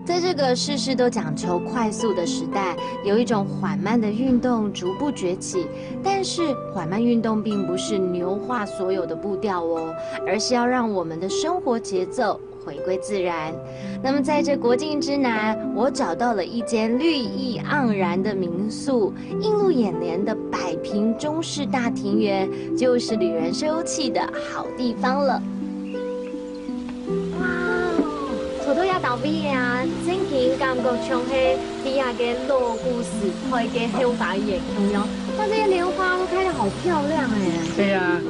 在这个事事都讲求快速的时代，有一种缓慢的运动逐步崛起。但是缓慢运动并不是牛化所有的步调哦，而是要让我们的生活节奏回归自然。那么在这国境之南，我找到了一间绿意盎然的民宿，映入眼帘的100坪中式大庭园，就是旅人休憩的好地方了。坐到遐后边啊，整间感觉像迄底下嘅落古时代嘅后花园一样。哇，这些莲花都开得好漂亮哎！对啊，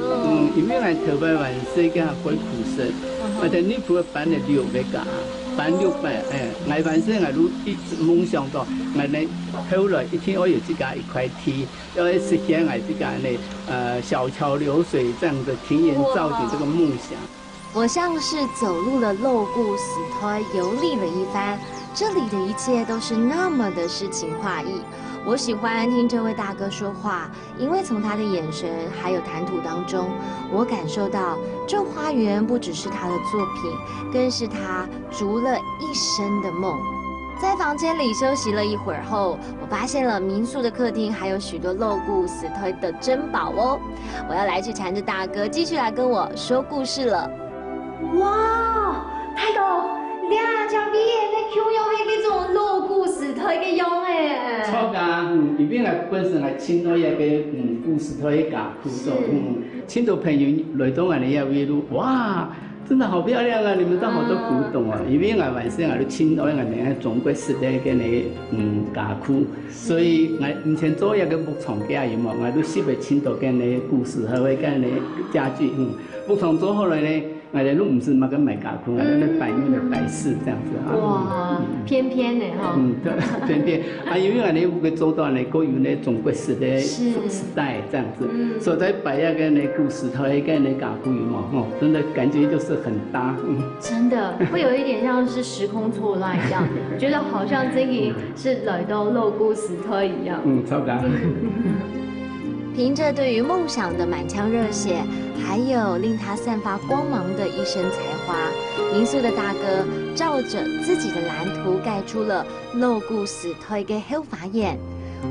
因为俺头摆完世界鬼苦生，我哋呢副办了6个家，办600，俺完世俺都一直梦想到，俺呢后来一天我有这家一块地，要实现俺这家呢小桥流水这样的庭园造景这个梦想。我像是走入了陋故死胎，游历了一番，这里的一切都是那么的诗情画意。我喜欢听这位大哥说话，因为从他的眼神还有谈吐当中，我感受到这花园不只是他的作品，更是他逐了一生的梦。在房间里休息了一会儿后，我发现了民宿的客厅还有许多陋故死胎的珍宝哦。我要来去缠着大哥继续来跟我说故事了。哇，太高！你啊，这边咧享用迄种老故事台嘅用诶。错噶，里面啊本身系青岛一个故事台嘅家铺做，青岛朋友来到俺哋遐围路，哇，真的好漂亮啊！你们都好多古董啊，因为俺晚上俺都青岛俺哋中国时代嘅你家铺，所以俺以前做一个木床架有冇？俺都识别青岛嘅你故事和嗰啲家具，木床做好来呢。俺哋都唔是买个买家具，俺哋那摆用的摆饰这样子啊。哇，偏偏的哈。对，偏偏啊，因为俺哋有个做到呢，各有那中国式的时代这样子，所以在摆那个那故事台跟那家具嘛，真的感觉就是很搭。真的会有一点像是时空错乱一样，觉得好像这个是来到陋故事台一样。超搭。凭着对于梦想的满腔热血，还有令他散发光芒的一身才华，民宿的大哥照着自己的蓝图盖出了陋故死推给后法院，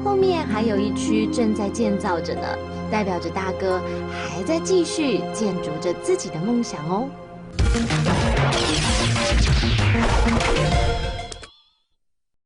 后面还有一区正在建造着呢，代表着大哥还在继续建筑着自己的梦想哦。